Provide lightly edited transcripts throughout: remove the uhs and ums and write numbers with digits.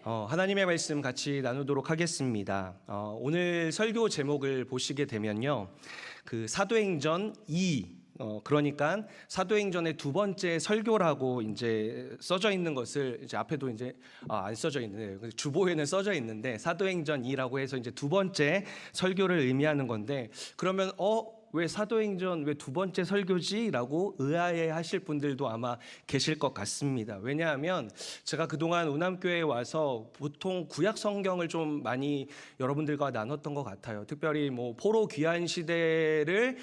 하나님의 말씀 같이 나누도록 하겠습니다. 오늘 설교 제목을 보시게 되면요, 그 사도행전 2, 그러니까 사도행전의 두 번째 설교라고 이제 써져 있는 것을 이제 앞에도 이제 안 써져 있는데 주보에는 써져 있는데 사도행전 2라고 해서 이제 두 번째 설교를 의미하는 건데, 그러면 왜 사도행전 왜 두 번째 설교지? 라고 의아해하실 분들도 아마 계실 것 같습니다. 왜냐하면 제가 그동안 운암교회에 와서 보통 구약 성경을 좀 많이 여러분들과 나눴던 것 같아요. 특별히 포로 귀환 시대를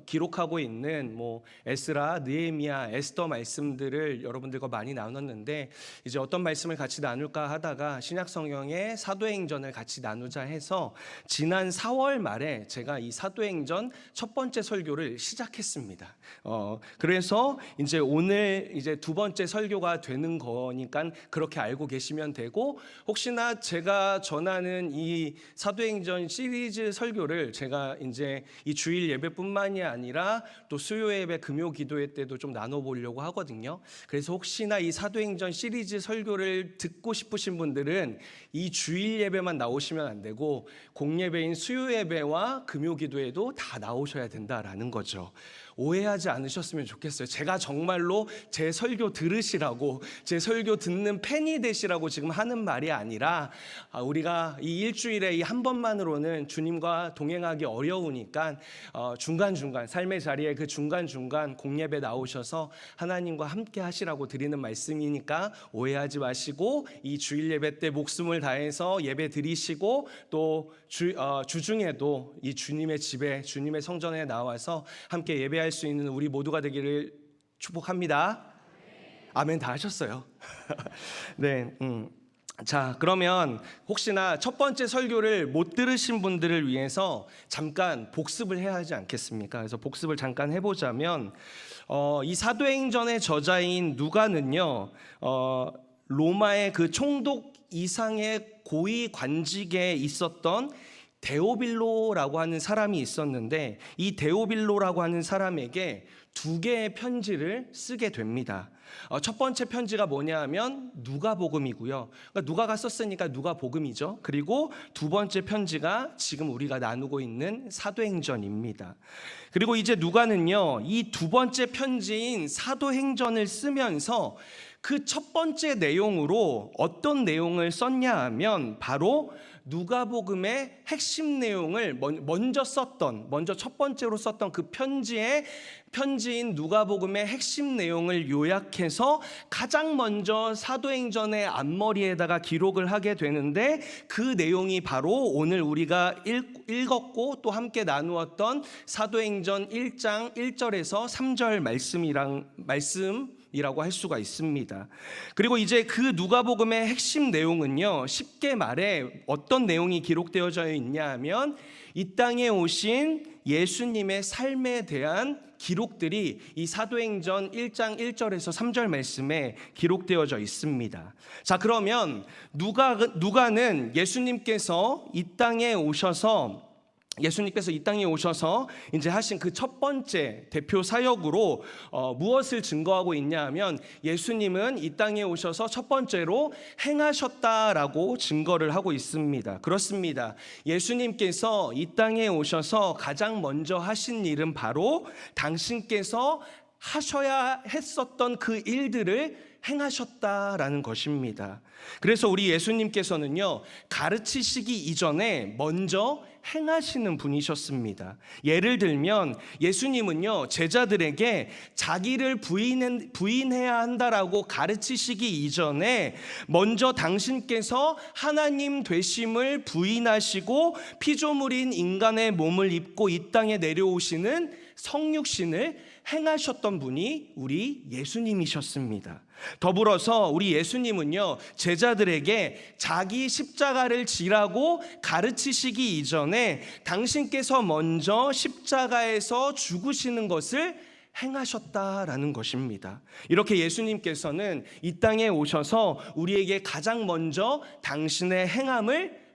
기록하고 있는 에스라, 느헤미야, 에스더 말씀들을 여러분들과 많이 나눴는데, 이제 어떤 말씀을 같이 나눌까 하다가 신약 성경의 사도행전을 같이 나누자 해서 지난 4월 말에 제가 이 사도행전 첫 번째 설교를 시작했습니다. 그래서 이제 오늘 이제 두 번째 설교가 되는 거니까 그렇게 알고 계시면 되고, 혹시나 제가 전하는 이 사도행전 시리즈 설교를 제가 이제 이 주일 예배뿐만이 아니라 또 수요 예배, 금요 기도회 때도 좀 나눠보려고 하거든요. 그래서 혹시나 이 사도행전 시리즈 설교를 듣고 싶으신 분들은 이 주일 예배만 나오시면 안 되고 공예배인 수요 예배와 금요 기도회도 다 나오셔야 된다라는 거죠. 오해하지 않으셨으면 좋겠어요. 제가 정말로 제 설교 들으시라고, 제 설교 듣는 팬이 되시라고 지금 하는 말이 아니라, 우리가 이 일주일에 이 한 번만으로는 주님과 동행하기 어려우니까 중간중간 삶의 자리에 그 중간중간 공예배 나오셔서 하나님과 함께 하시라고 드리는 말씀이니까 오해하지 마시고 이 주일 예배 때 목숨을 다해서 예배 드리시고, 또 주중에도 이 주님의 집에, 주님의 성전에 나와서 함께 예배할 수 있는 우리 모두가 되기를 축복합니다. 아멘 다 하셨어요. 네. 자, 그러면 혹시나 첫 번째 설교를 못 들으신 분들을 위해서 잠깐 복습을 해야 하지 않겠습니까? 그래서 복습을 잠깐 해보자면, 이 사도행전의 저자인 누가는요, 로마의 그 총독 이상의 고위 관직에 있었던 데오빌로라고 하는 사람이 있었는데, 이 데오빌로라고 하는 사람에게 두 개의 편지를 쓰게 됩니다. 첫 번째 편지가 뭐냐 하면 누가복음이고요. 그러니까 누가가 썼으니까 누가복음이죠. 그리고 두 번째 편지가 지금 우리가 나누고 있는 사도행전입니다. 그리고 이제 누가는요, 이 두 번째 편지인 사도행전을 쓰면서 그 첫 번째 내용으로 어떤 내용을 썼냐 하면 바로 누가복음의 핵심 내용을 먼저 첫 번째로 썼던 그 편지인 누가복음의 핵심 내용을 요약해서 가장 먼저 사도행전의 앞머리에다가 기록을 하게 되는데, 그 내용이 바로 오늘 우리가 읽었고 또 함께 나누었던 사도행전 1장 1절에서 3절 말씀이라고 할 수가 있습니다. 그리고 이제 그 누가복음의 핵심 내용은요, 쉽게 말해 어떤 내용이 기록되어져 있냐 하면 이 땅에 오신 예수님의 삶에 대한 기록들이 이 사도행전 1장 1절에서 3절 말씀에 기록되어져 있습니다. 자, 그러면 누가는 예수님께서 이 땅에 오셔서 이제 하신 그 첫 번째 대표 사역으로 무엇을 증거하고 있냐 하면, 예수님은 이 땅에 오셔서 첫 번째로 행하셨다라고 증거를 하고 있습니다. 그렇습니다. 예수님께서 이 땅에 오셔서 가장 먼저 하신 일은 바로 당신께서 하셔야 했었던 그 일들을 행하셨다라는 것입니다. 그래서 우리 예수님께서는요, 가르치시기 이전에 먼저 행하시는 분이셨습니다. 예를 들면 예수님은요, 제자들에게 자기를 부인해야 한다라고 가르치시기 이전에 먼저 당신께서 하나님 되심을 부인하시고 피조물인 인간의 몸을 입고 이 땅에 내려오시는 성육신을 행하셨던 분이 우리 예수님이셨습니다. 더불어서 우리 예수님은요, 제자들에게 자기 십자가를 지라고 가르치시기 이전에 당신께서 먼저 십자가에서 죽으시는 것을 행하셨다라는 것입니다. 이렇게 예수님께서는 이 땅에 오셔서 우리에게 가장 먼저 당신의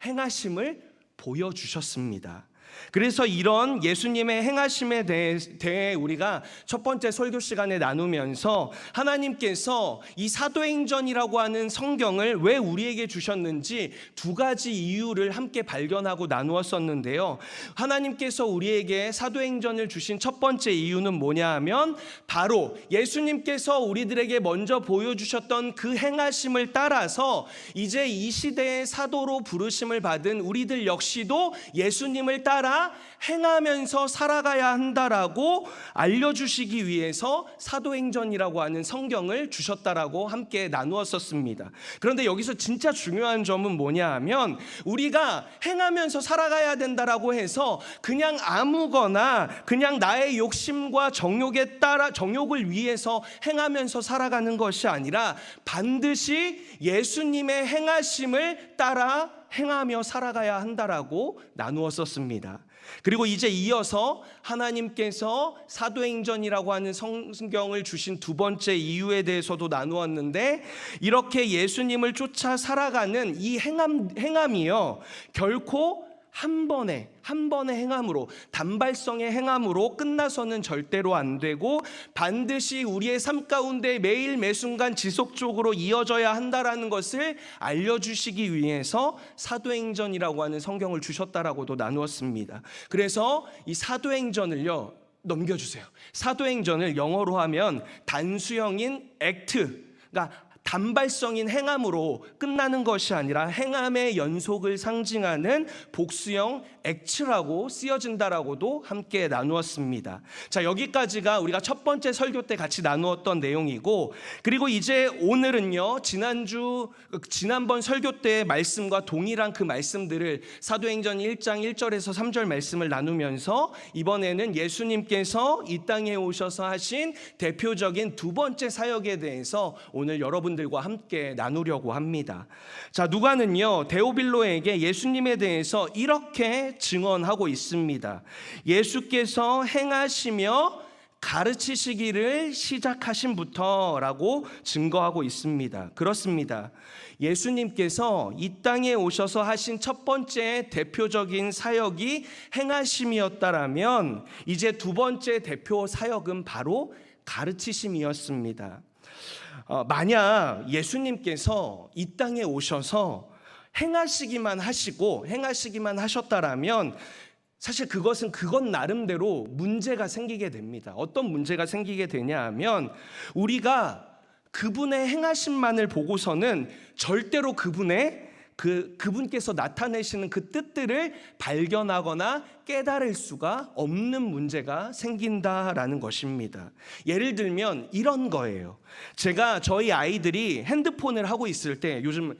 행하심을 보여주셨습니다. 그래서 이런 예수님의 행하심에 대해 우리가 첫 번째 설교 시간에 나누면서 하나님께서 이 사도행전이라고 하는 성경을 왜 우리에게 주셨는지 두 가지 이유를 함께 발견하고 나누었었는데요. 하나님께서 우리에게 사도행전을 주신 첫 번째 이유는 뭐냐 하면 바로 예수님께서 우리들에게 먼저 보여주셨던 그 행하심을 따라서 이제 이 시대의 사도로 부르심을 받은 우리들 역시도 예수님을 따라 행하면서 살아가야 한다라고 알려주시기 위해서 사도행전이라고 하는 성경을 주셨다라고 함께 나누었었습니다. 그런데 여기서 진짜 중요한 점은 뭐냐 하면 우리가 행하면서 살아가야 된다라고 해서 그냥 아무거나 그냥 나의 욕심과 정욕을 위해서 행하면서 살아가는 것이 아니라 반드시 예수님의 행하심을 따라 행하며 살아가야 한다라고 나누었었습니다. 그리고 이제 이어서 하나님께서 사도행전이라고 하는 성경을 주신 두 번째 이유에 대해서도 나누었는데, 이렇게 예수님을 쫓아 살아가는 이 행함이요, 결코 한 번의 행함으로, 단발성의 행함으로 끝나서는 절대로 안 되고 반드시 우리의 삶 가운데 매일 매순간 지속적으로 이어져야 한다라는 것을 알려주시기 위해서 사도행전이라고 하는 성경을 주셨다라고도 나누었습니다. 그래서 이 사도행전을요, 넘겨주세요. 사도행전을 영어로 하면 단수형인 액트가 단발성인 행함으로 끝나는 것이 아니라 행함의 연속을 상징하는 복수형 액츠라고 쓰여진다라고도 함께 나누었습니다. 자, 여기까지가 우리가 첫 번째 설교 때 같이 나누었던 내용이고, 그리고 이제 오늘은요, 지난번 설교 때의 말씀과 동일한 그 말씀들을 사도행전 1장 1절에서 3절 말씀을 나누면서 이번에는 예수님께서 이 땅에 오셔서 하신 대표적인 두 번째 사역에 대해서 오늘 여러분들과 함께 나누려고 합니다. 자, 누가는요, 데오빌로에게 예수님에 대해서 이렇게 증언하고 있습니다. 예수께서 행하시며 가르치시기를 시작하신부터라고 증거하고 있습니다. 그렇습니다. 예수님께서 이 땅에 오셔서 하신 첫 번째 대표적인 사역이 행하심이었다라면 이제 두 번째 대표 사역은 바로 가르치심이었습니다. 만약 예수님께서 이 땅에 오셔서 행하시기만 하셨다라면 사실 그건 나름대로 문제가 생기게 됩니다. 어떤 문제가 생기게 되냐 하면 우리가 그분의 행하심만을 보고서는 절대로 그분께서 나타내시는 그 뜻들을 발견하거나 깨달을 수가 없는 문제가 생긴다라는 것입니다. 예를 들면 이런 거예요. 제가 저희 아이들이 핸드폰을 하고 있을 때 요즘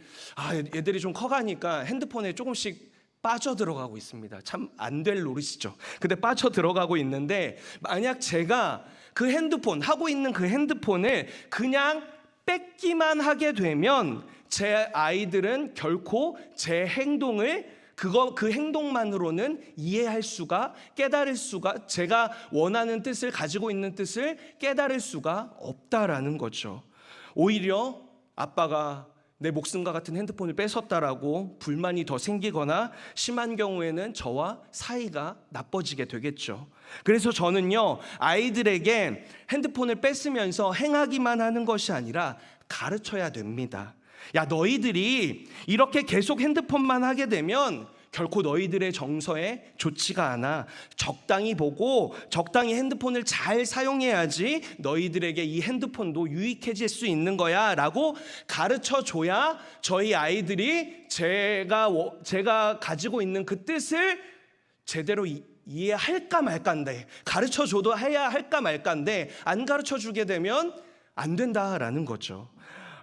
애들이 좀 커가니까 핸드폰에 조금씩 빠져들어가고 있습니다. 참 안 될 노릇이죠. 근데 빠져들어가고 있는데 만약 제가 그 핸드폰 하고 있는 그 핸드폰을 그냥 뺏기만 하게 되면 제 아이들은 결코 제 행동을 그 행동만으로는 이해할 수가, 깨달을 수가, 제가 원하는 뜻을 가지고 있는 뜻을 깨달을 수가 없다라는 거죠. 오히려 아빠가 내 목숨과 같은 핸드폰을 뺏었다라고 불만이 더 생기거나 심한 경우에는 저와 사이가 나빠지게 되겠죠. 그래서 저는요, 아이들에게 핸드폰을 뺏으면서 행하기만 하는 것이 아니라 가르쳐야 됩니다. 야, 너희들이 이렇게 계속 핸드폰만 하게 되면 결코 너희들의 정서에 좋지가 않아. 적당히 보고 적당히 핸드폰을 잘 사용해야지 너희들에게 이 핸드폰도 유익해질 수 있는 거야 라고 가르쳐줘야 저희 아이들이 제가 가지고 있는 그 뜻을 제대로 이해할까 말까인데, 가르쳐줘도 해야 할까 말까인데 안 가르쳐주게 되면 안 된다라는 거죠.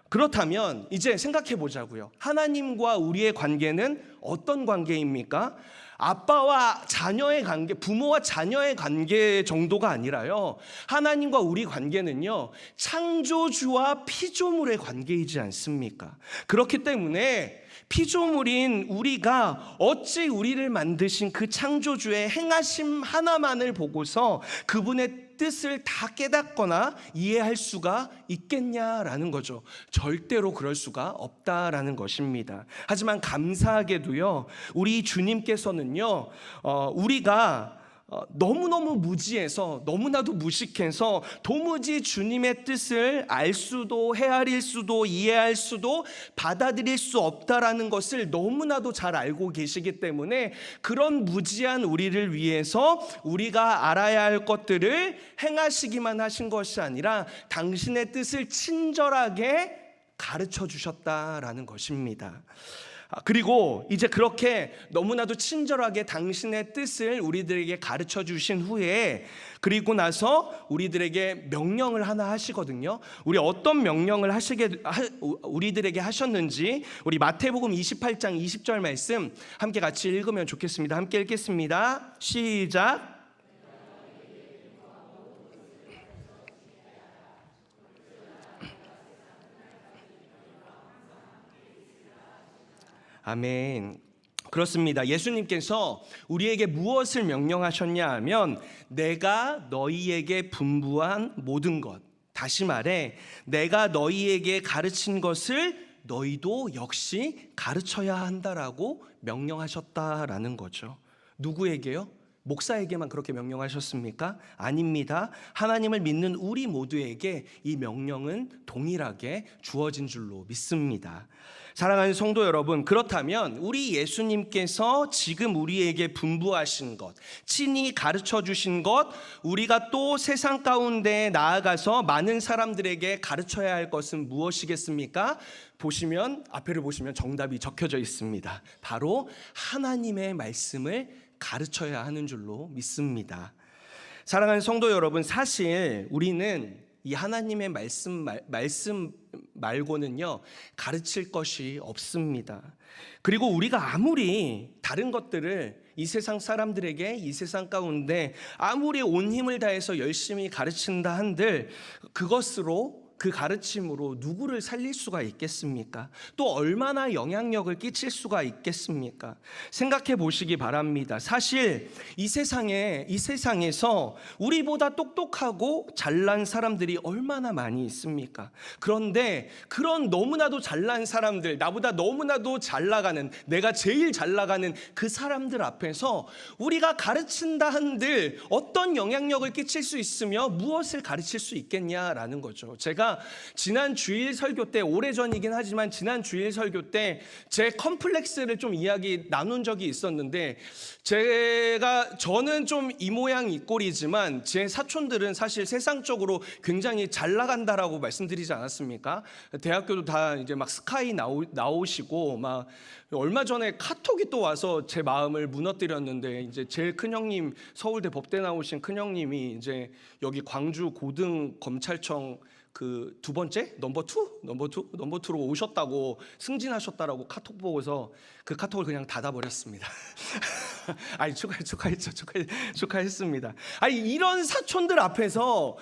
그렇다면 이제 생각해 보자고요. 하나님과 우리의 관계는 어떤 관계입니까? 아빠와 자녀의 관계, 부모와 자녀의 관계 정도가 아니라요, 하나님과 우리 관계는요, 창조주와 피조물의 관계이지 않습니까? 그렇기 때문에 피조물인 우리가 어찌 우리를 만드신 그 창조주의 행하심 하나만을 보고서 그분의 뜻을 다 깨닫거나 이해할 수가 있겠냐라는 거죠. 절대로 그럴 수가 없다라는 것입니다. 하지만 감사하게도요, 우리 주님께서는요, 우리가 너무너무 무지해서, 너무나도 무식해서 도무지 주님의 뜻을 알 수도 헤아릴 수도 이해할 수도 받아들일 수 없다라는 것을 너무나도 잘 알고 계시기 때문에 그런 무지한 우리를 위해서 우리가 알아야 할 것들을 행하시기만 하신 것이 아니라 당신의 뜻을 친절하게 가르쳐 주셨다라는 것입니다. 그리고 이제 그렇게 너무나도 친절하게 당신의 뜻을 우리들에게 가르쳐 주신 후에, 그리고 나서 우리들에게 명령을 하나 하시거든요. 우리 어떤 명령을 우리들에게 하셨는지 우리 마태복음 28장 20절 말씀 함께 같이 읽으면 좋겠습니다. 함께 읽겠습니다. 시작. 아멘. 그렇습니다. 예수님께서 우리에게 무엇을 명령하셨냐 하면 내가 너희에게 분부한 모든 것, 다시 말해 내가 너희에게 가르친 것을 너희도 역시 가르쳐야 한다라고 명령하셨다라는 거죠. 누구에게요? 목사에게만 그렇게 명령하셨습니까? 아닙니다. 하나님을 믿는 우리 모두에게 이 명령은 동일하게 주어진 줄로 믿습니다. 사랑하는 성도 여러분, 그렇다면 우리 예수님께서 지금 우리에게 분부하신 것, 친히 가르쳐 주신 것, 우리가 또 세상 가운데 나아가서 많은 사람들에게 가르쳐야 할 것은 무엇이겠습니까? 앞에를 보시면 정답이 적혀져 있습니다. 바로 하나님의 말씀을 가르쳐야 하는 줄로 믿습니다. 사랑하는 성도 여러분, 사실 우리는 이 하나님의 말씀 말고는요 가르칠 것이 없습니다. 그리고 우리가 아무리 다른 것들을 이 세상 사람들에게 이 세상 가운데 아무리 온 힘을 다해서 열심히 가르친다 한들 그 가르침으로 누구를 살릴 수가 있겠습니까? 또 얼마나 영향력을 끼칠 수가 있겠습니까? 생각해 보시기 바랍니다. 사실 이 세상에서 우리보다 똑똑하고 잘난 사람들이 얼마나 많이 있습니까? 그런데 그런 너무나도 잘난 사람들, 나보다 너무나도 잘 나가는, 내가 제일 잘 나가는 그 사람들 앞에서 우리가 가르친다 한들 어떤 영향력을 끼칠 수 있으며 무엇을 가르칠 수 있겠냐라는 거죠. 제가 지난 주일 설교 때, 오래전이긴 하지만 지난 주일 설교 때 제 컴플렉스를 좀 이야기 나눈 적이 있었는데, 저는 좀 이 모양 이 꼴이지만 제 사촌들은 사실 세상적으로 굉장히 잘 나간다라고 말씀드리지 않았습니까? 대학교도 다 이제 막 스카이 나오시고 막 얼마 전에 카톡이 또 와서 제 마음을 무너뜨렸는데, 이제 제일 큰 형님, 서울대 법대 나오신 큰 형님이 이제 여기 광주 고등검찰청 그 두 번째 넘버 2로 오셨다고, 승진하셨다라고 카톡 보고서 그 카톡을 그냥 닫아버렸습니다. 아니 축하했습니다. 아니 이런 사촌들 앞에서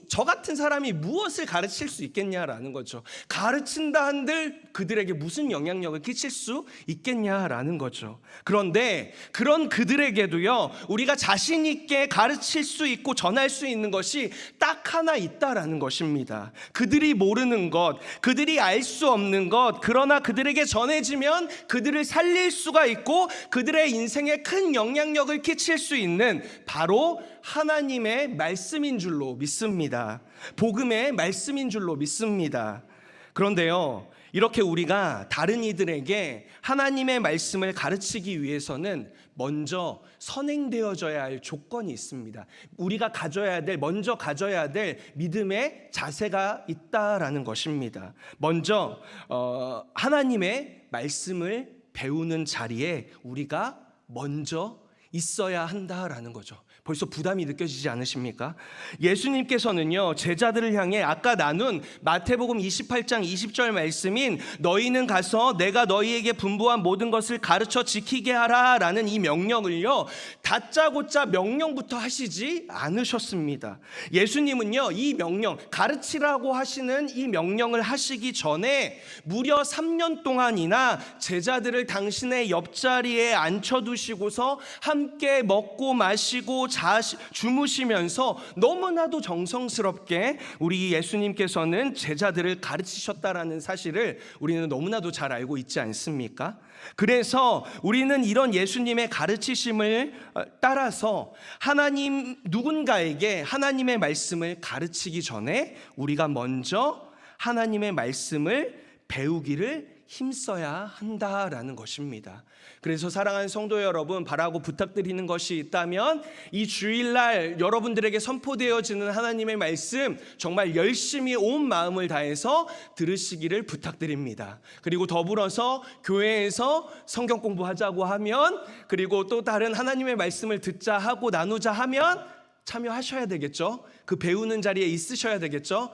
저 같은 사람이 무엇을 가르칠 수 있겠냐라는 거죠. 가르친다 한들 그들에게 무슨 영향력을 끼칠 수 있겠냐라는 거죠. 그런데 그런 그들에게도요 우리가 자신 있게 가르칠 수 있고 전할 수 있는 것이 딱 하나 있다라는 것입니다. 그들이 모르는 것, 그들이 알 수 없는 것, 그러나 그들에게 전해지면 그들을 살릴 수가 있고 그들의 인생에 큰 영향력을 끼칠 수 있는 바로 하나님의 말씀인 줄로 믿습니다. 복음의 말씀인 줄로 믿습니다. 그런데요, 이렇게 우리가 다른 이들에게 하나님의 말씀을 가르치기 위해서는 먼저 선행되어져야 할 조건이 있습니다. 우리가 먼저 가져야 될 믿음의 자세가 있다라는 것입니다. 먼저 하나님의 말씀을 배우는 자리에 우리가 먼저 있어야 한다라는 거죠. 벌써 부담이 느껴지지 않으십니까? 예수님께서는요 제자들을 향해 아까 나눈 마태복음 28장 20절 말씀인 너희는 가서 내가 너희에게 분부한 모든 것을 가르쳐 지키게 하라 라는 이 명령을요 다짜고짜 명령부터 하시지 않으셨습니다. 예수님은요 이 명령, 가르치라고 하시는 이 명령을 하시기 전에 무려 3년 동안이나 제자들을 당신의 옆자리에 앉혀두시고서 한 함께 먹고 마시고 주무시면서 너무나도 정성스럽게 우리 예수님께서는 제자들을 가르치셨다라는 사실을 우리는 너무나도 잘 알고 있지 않습니까? 그래서 우리는 이런 예수님의 가르치심을 따라서 누군가에게 하나님의 말씀을 가르치기 전에 우리가 먼저 하나님의 말씀을 배우기를 힘써야 한다라는 것입니다. 그래서 사랑하는 성도 여러분, 바라고 부탁드리는 것이 있다면 이 주일날 여러분들에게 선포되어지는 하나님의 말씀 정말 열심히 온 마음을 다해서 들으시기를 부탁드립니다. 그리고 더불어서 교회에서 성경 공부하자고 하면, 그리고 또 다른 하나님의 말씀을 듣자 하고 나누자 하면 참여하셔야 되겠죠. 그 배우는 자리에 있으셔야 되겠죠.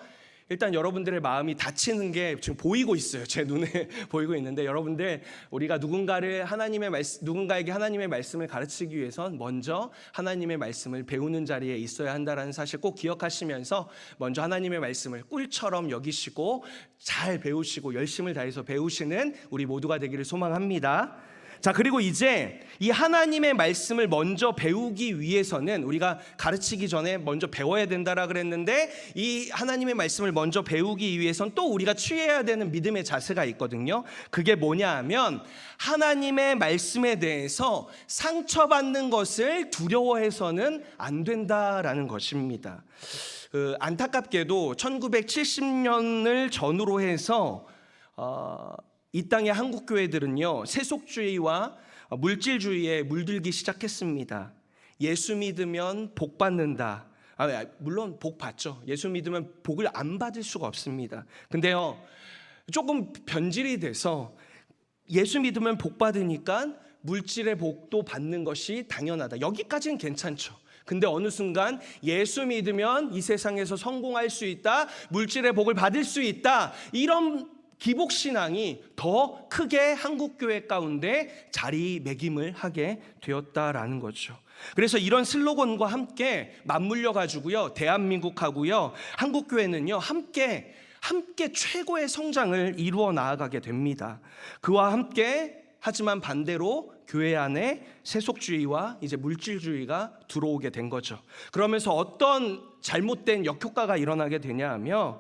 일단 여러분들의 마음이 다치는 게 지금 보이고 있어요. 제 눈에 보이고 있는데, 여러분들, 우리가 누군가에게 하나님의 말씀을 가르치기 위해선 먼저 하나님의 말씀을 배우는 자리에 있어야 한다는 사실 꼭 기억하시면서 먼저 하나님의 말씀을 꿀처럼 여기시고 잘 배우시고 열심을 다해서 배우시는 우리 모두가 되기를 소망합니다. 자, 그리고 이제 이 하나님의 말씀을 먼저 배우기 위해서는, 우리가 가르치기 전에 먼저 배워야 된다라 그랬는데, 이 하나님의 말씀을 먼저 배우기 위해서는 또 우리가 취해야 되는 믿음의 자세가 있거든요. 그게 뭐냐 하면 하나님의 말씀에 대해서 상처받는 것을 두려워해서는 안 된다라는 것입니다. 안타깝게도 1970년을 전후로 해서 이 땅의 한국 교회들은요, 세속주의와 물질주의에 물들기 시작했습니다. 예수 믿으면 복 받는다. 물론 복 받죠. 예수 믿으면 복을 안 받을 수가 없습니다. 근데요, 조금 변질이 돼서 예수 믿으면 복 받으니까 물질의 복도 받는 것이 당연하다. 여기까지는 괜찮죠. 근데 어느 순간 예수 믿으면 이 세상에서 성공할 수 있다, 물질의 복을 받을 수 있다, 이런 기복신앙이 더 크게 한국교회 가운데 자리매김을 하게 되었다라는 거죠. 그래서 이런 슬로건과 함께 맞물려 가지고요, 대한민국하고요, 한국교회는요 함께 최고의 성장을 이루어 나아가게 됩니다. 그와 함께 하지만 반대로 교회 안에 세속주의와 이제 물질주의가 들어오게 된 거죠. 그러면서 어떤 잘못된 역효과가 일어나게 되냐 하면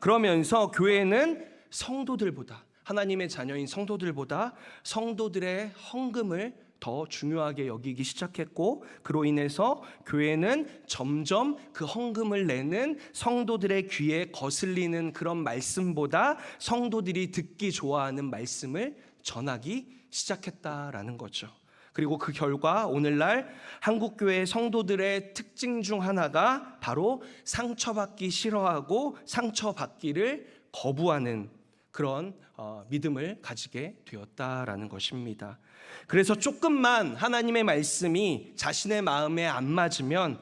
그러면서 교회는 성도들보다, 하나님의 자녀인 성도들보다 성도들의 헌금을 더 중요하게 여기기 시작했고, 그로 인해서 교회는 점점 그 헌금을 내는 성도들의 귀에 거슬리는 그런 말씀보다 성도들이 듣기 좋아하는 말씀을 전하기 시작했다라는 거죠. 그리고 그 결과 오늘날 한국교회 성도들의 특징 중 하나가 바로 상처받기 싫어하고 상처받기를 거부하는 그런 믿음을 가지게 되었다라는 것입니다. 그래서 조금만 하나님의 말씀이 자신의 마음에 안 맞으면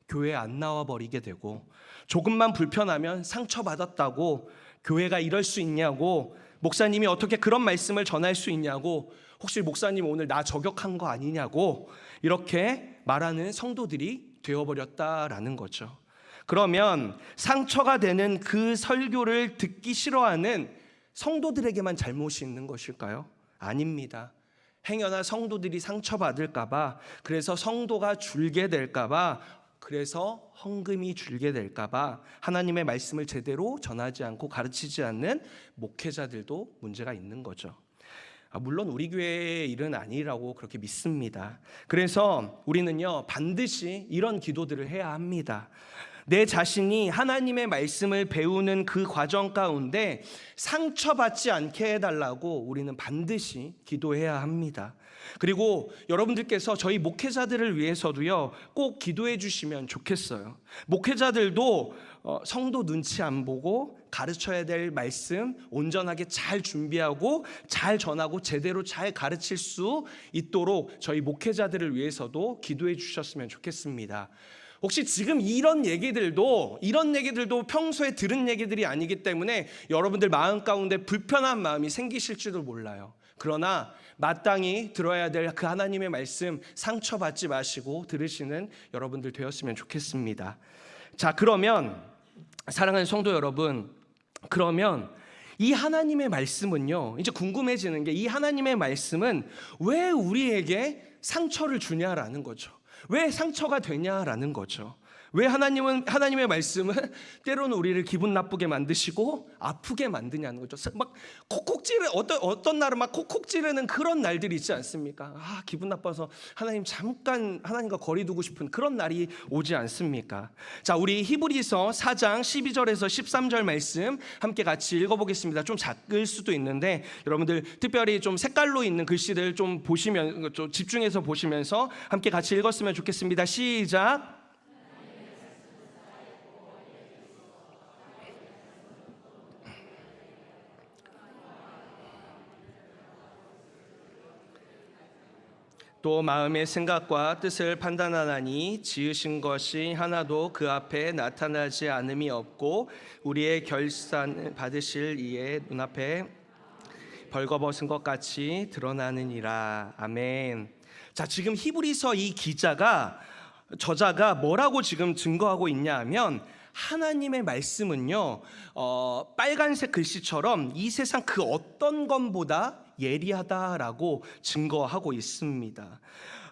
교회에 안 나와 버리게 되고, 조금만 불편하면 상처받았다고 교회가 이럴 수 있냐고, 목사님이 어떻게 그런 말씀을 전할 수 있냐고, 혹시 목사님 오늘 나 저격한 거 아니냐고 이렇게 말하는 성도들이 되어버렸다라는 거죠. 그러면 상처가 되는 그 설교를 듣기 싫어하는 성도들에게만 잘못이 있는 것일까요? 아닙니다. 행여나 성도들이 상처받을까봐, 그래서 성도가 줄게 될까봐, 그래서 헌금이 줄게 될까봐 하나님의 말씀을 제대로 전하지 않고 가르치지 않는 목회자들도 문제가 있는 거죠. 물론 우리 교회의 일은 아니라고 그렇게 믿습니다. 그래서 우리는요 반드시 이런 기도들을 해야 합니다. 내 자신이 하나님의 말씀을 배우는 그 과정 가운데 상처받지 않게 해달라고 우리는 반드시 기도해야 합니다. 그리고 여러분들께서 저희 목회자들을 위해서도요 꼭 기도해 주시면 좋겠어요. 목회자들도 성도 눈치 안 보고 가르쳐야 될 말씀 온전하게 잘 준비하고 잘 전하고 제대로 잘 가르칠 수 있도록 저희 목회자들을 위해서도 기도해 주셨으면 좋겠습니다. 혹시 지금 이런 얘기들도 평소에 들은 얘기들이 아니기 때문에 여러분들 마음 가운데 불편한 마음이 생기실지도 몰라요. 그러나 마땅히 들어야 될 그 하나님의 말씀 상처받지 마시고 들으시는 여러분들 되었으면 좋겠습니다. 자, 그러면 사랑하는 성도 여러분, 그러면 이 하나님의 말씀은요, 이제 궁금해지는 게 이 하나님의 말씀은 왜 우리에게 상처를 주냐라는 거죠. 왜 상처가 되냐라는 거죠. 왜 하나님의 말씀은 때로는 우리를 기분 나쁘게 만드시고 아프게 만드냐는 거죠. 막 콕콕 찌르 어떤 날은 막 콕콕 찌르는 그런 날들이 있지 않습니까? 기분 나빠서 하나님 잠깐 하나님과 거리 두고 싶은 그런 날이 오지 않습니까? 자, 우리 히브리서 4장 12절에서 13절 말씀 함께 같이 읽어보겠습니다. 좀 작을 수도 있는데 여러분들 특별히 좀 색깔로 있는 글씨들 좀 보시면 좀 집중해서 보시면서 함께 같이 읽었으면 좋겠습니다. 시작. 또 마음의 생각과 뜻을 판단하나니 지으신 것이 하나도 그 앞에 나타나지 않음이 없고 우리의 결산 받으실 이의 눈앞에 벌거벗은 것 같이 드러나느니라. 아멘. 자, 지금 히브리서 이 저자가 뭐라고 지금 증거하고 있냐 하면 하나님의 말씀은요 빨간색 글씨처럼 이 세상 그 어떤 것보다 예리하다라고 증거하고 있습니다.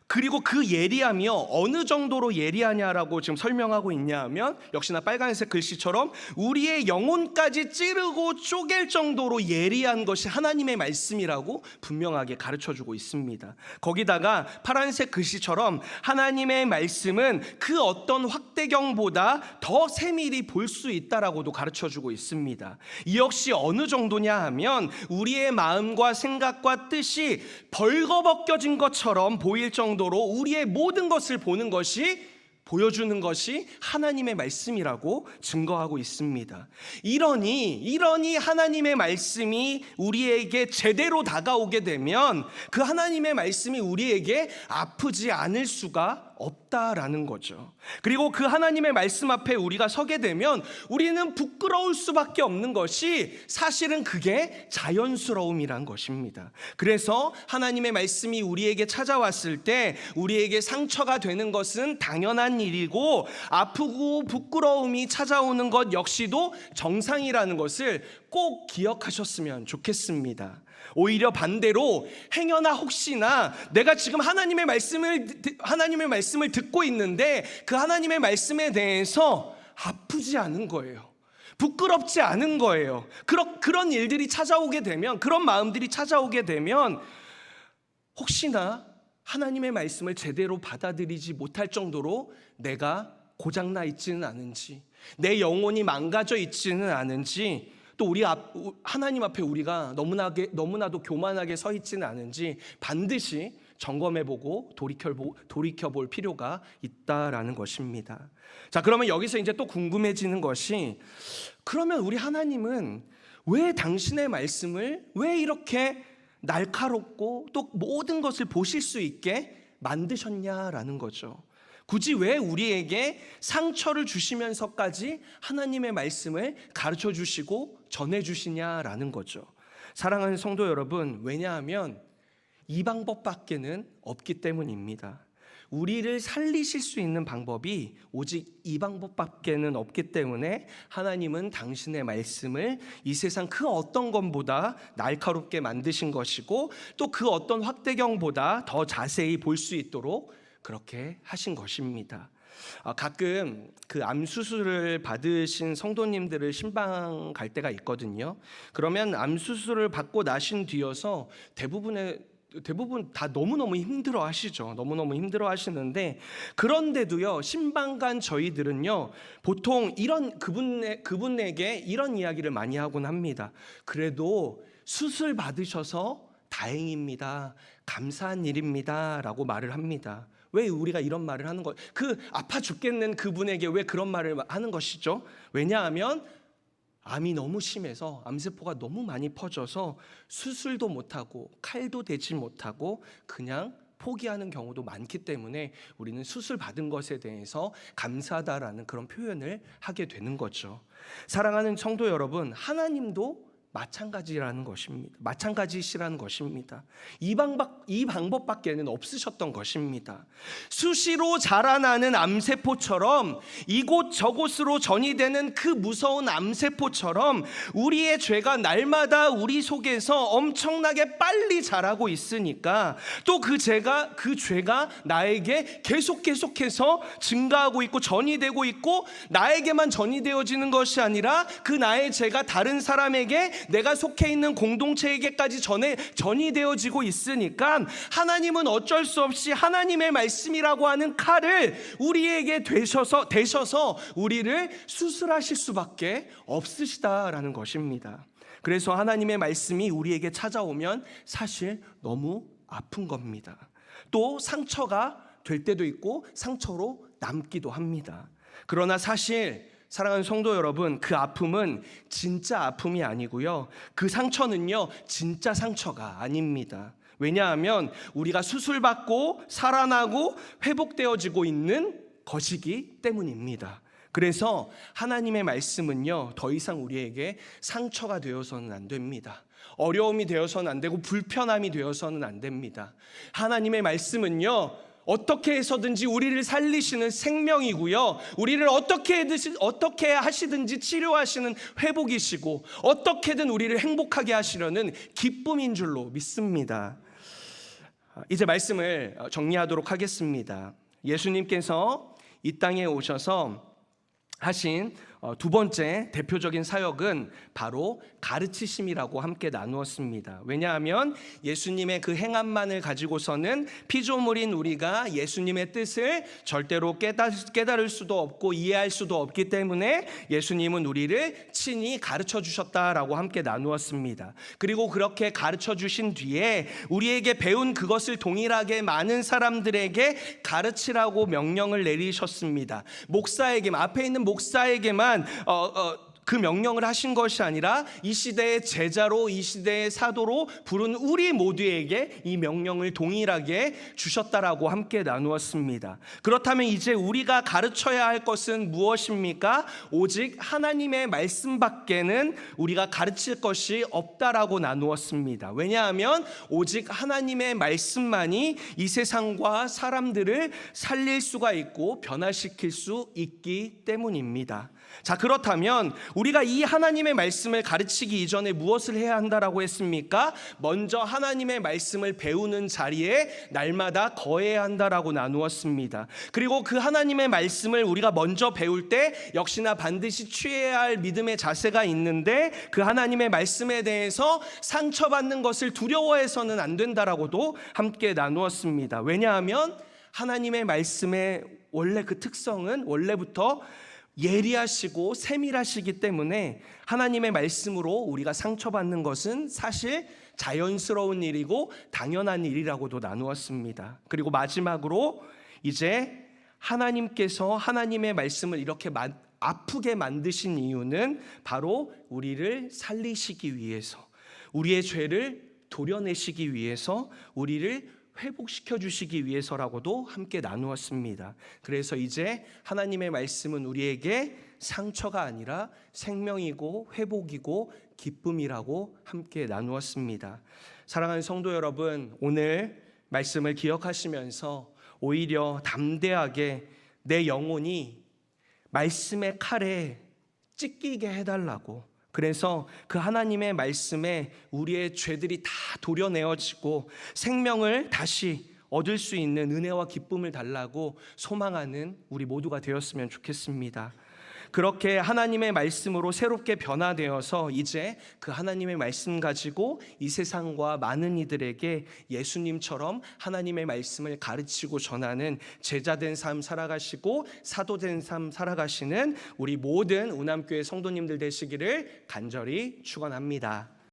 그리고 그 예리함이요 어느 정도로 예리하냐라고 지금 설명하고 있냐 하면 역시나 빨간색 글씨처럼 우리의 영혼까지 찌르고 쪼갤 정도로 예리한 것이 하나님의 말씀이라고 분명하게 가르쳐주고 있습니다. 거기다가 파란색 글씨처럼 하나님의 말씀은 그 어떤 확대경보다 더 세밀히 볼 수 있다라고도 가르쳐주고 있습니다. 이 역시 어느 정도냐 하면 우리의 마음과 생각과 뜻이 벌거벗겨진 것처럼 보일 정도로 우리의 모든 것을 보여주는 것이 하나님의 말씀이라고 증거하고 있습니다. 이러니 하나님의 말씀이 우리에게 제대로 다가오게 되면 그 하나님의 말씀이 우리에게 아프지 않을 수가 없다라는 거죠. 그리고 그 하나님의 말씀 앞에 우리가 서게 되면 우리는 부끄러울 수밖에 없는 것이 사실은 그게 자연스러움이란 것입니다. 그래서 하나님의 말씀이 우리에게 찾아왔을 때 우리에게 상처가 되는 것은 당연한 일이고 아프고 부끄러움이 찾아오는 것 역시도 정상이라는 것을 꼭 기억하셨으면 좋겠습니다. 오히려 반대로 행여나 혹시나 내가 지금 하나님의 말씀을 듣고 있는데 그 하나님의 말씀에 대해서 아프지 않은 거예요. 부끄럽지 않은 거예요. 그런 일들이 찾아오게 되면, 그런 마음들이 찾아오게 되면 혹시나 하나님의 말씀을 제대로 받아들이지 못할 정도로 내가 고장나 있지는 않은지, 내 영혼이 망가져 있지는 않은지, 또 하나님 앞에 우리가 너무나도 교만하게 서 있지는 않은지 반드시 점검해보고 돌이켜볼 필요가 있다라는 것입니다. 자, 그러면 여기서 이제 또 궁금해지는 것이, 그러면 우리 하나님은 왜 당신의 말씀을 왜 이렇게 날카롭고 또 모든 것을 보실 수 있게 만드셨냐라는 거죠. 굳이 왜 우리에게 상처를 주시면서까지 하나님의 말씀을 가르쳐 주시고 전해 주시냐라는 거죠. 사랑하는 성도 여러분, 왜냐하면 이 방법밖에는 없기 때문입니다. 우리를 살리실 수 있는 방법이 오직 이 방법밖에는 없기 때문에 하나님은 당신의 말씀을 이 세상 그 어떤 것보다 날카롭게 만드신 것이고 또 그 어떤 확대경보다 더 자세히 볼 수 있도록 그렇게 하신 것입니다. 가끔 그 암 수술을 받으신 성도님들을 신방 갈 때가 있거든요. 그러면 암 수술을 받고 나신 뒤여서 대부분 다 너무너무 힘들어 하시죠. 너무너무 힘들어 하시는데, 그런데도요 신방 간 저희들은요 보통 그분에게 이런 이야기를 많이 하곤 합니다. 그래도 수술 받으셔서 다행입니다, 감사한 일입니다 라고 말을 합니다. 왜 우리가 이런 말을 하는 거예요? 그 아파 죽겠는 그분에게 왜 그런 말을 하는 것이죠? 왜냐하면 암이 너무 심해서, 암세포가 너무 많이 퍼져서 수술도 못하고 칼도 대지 못하고 그냥 포기하는 경우도 많기 때문에 우리는 수술 받은 것에 대해서 감사하다라는 그런 표현을 하게 되는 거죠. 사랑하는 성도 여러분, 하나님도 마찬가지시라는 것입니다. 이 방법밖에는 없으셨던 것입니다. 수시로 자라나는 암세포처럼 이곳저곳으로 전이되는 그 무서운 암세포처럼 우리의 죄가 날마다 우리 속에서 엄청나게 빨리 자라고 있으니까 또 그 죄가 나에게 계속해서 증가하고 있고 전이되고 있고 나에게만 전이되어지는 것이 아니라 그 나의 죄가 다른 사람에게 내가 속해 있는 공동체에게까지 전이되어지고 있으니까 하나님은 어쩔 수 없이 하나님의 말씀이라고 하는 칼을 우리에게 대셔서 우리를 수술하실 수밖에 없으시다라는 것입니다. 그래서 하나님의 말씀이 우리에게 찾아오면 사실 너무 아픈 겁니다. 또 상처가 될 때도 있고 상처로 남기도 합니다. 그러나 사실 사랑하는 성도 여러분, 그 아픔은 진짜 아픔이 아니고요, 그 상처는요 진짜 상처가 아닙니다. 왜냐하면 우리가 수술받고 살아나고 회복되어지고 있는 것이기 때문입니다. 그래서 하나님의 말씀은요 더 이상 우리에게 상처가 되어서는 안 됩니다. 어려움이 되어서는 안 되고 불편함이 되어서는 안 됩니다. 하나님의 말씀은요 어떻게 해서든지 우리를 살리시는 생명이고요, 우리를 어떻게 하시든지 치료하시는 회복이시고 어떻게든 우리를 행복하게 하시려는 기쁨인 줄로 믿습니다. 이제 말씀을 정리하도록 하겠습니다. 예수님께서 이 땅에 오셔서 하신 두 번째 대표적인 사역은 바로 가르치심이라고 함께 나누었습니다. 왜냐하면 예수님의 그 행함만을 가지고서는 피조물인 우리가 예수님의 뜻을 절대로 깨달을 수도 없고 이해할 수도 없기 때문에 예수님은 우리를 친히 가르쳐 주셨다라고 함께 나누었습니다. 그리고 그렇게 가르쳐 주신 뒤에 우리에게 배운 그것을 동일하게 많은 사람들에게 가르치라고 명령을 내리셨습니다. 앞에 있는 목사에게만 그 명령을 하신 것이 아니라 이 시대의 제자로, 이 시대의 사도로 부른 우리 모두에게 이 명령을 동일하게 주셨다라고 함께 나누었습니다. 그렇다면 이제 우리가 가르쳐야 할 것은 무엇입니까? 오직 하나님의 말씀밖에는 우리가 가르칠 것이 없다라고 나누었습니다. 왜냐하면 오직 하나님의 말씀만이 이 세상과 사람들을 살릴 수가 있고 변화시킬 수 있기 때문입니다. 자, 그렇다면 우리가 이 하나님의 말씀을 가르치기 이전에 무엇을 해야 한다라고 했습니까? 먼저 하나님의 말씀을 배우는 자리에 날마다 거해야 한다라고 나누었습니다. 그리고 그 하나님의 말씀을 우리가 먼저 배울 때 역시나 반드시 취해야 할 믿음의 자세가 있는데 그 하나님의 말씀에 대해서 상처받는 것을 두려워해서는 안 된다라고도 함께 나누었습니다. 왜냐하면 하나님의 말씀의 원래 그 특성은 원래부터 예리하시고 세밀하시기 때문에 하나님의 말씀으로 우리가 상처받는 것은 사실 자연스러운 일이고 당연한 일이라고도 나누었습니다. 그리고 마지막으로 이제 하나님께서 하나님의 말씀을 이렇게 아프게 만드신 이유는 바로 우리를 살리시기 위해서, 우리의 죄를 도려내시기 위해서, 우리를 회복시켜 주시기 위해서라고도 함께 나누었습니다. 그래서 이제 하나님의 말씀은 우리에게 상처가 아니라 생명이고 회복이고 기쁨이라고 함께 나누었습니다. 사랑하는 성도 여러분, 오늘 말씀을 기억하시면서 오히려 담대하게 내 영혼이 말씀의 칼에 찢기게 해달라고, 그래서 그 하나님의 말씀에 우리의 죄들이 다 도려내어지고 생명을 다시 얻을 수 있는 은혜와 기쁨을 달라고 소망하는 우리 모두가 되었으면 좋겠습니다. 그렇게 하나님의 말씀으로 새롭게 변화되어서 이제 그 하나님의 말씀 가지고 이 세상과 많은 이들에게 예수님처럼 하나님의 말씀을 가르치고 전하는 제자된 삶 살아가시고 사도된 삶 살아가시는 우리 모든 운암교회 성도님들 되시기를 간절히 축원합니다.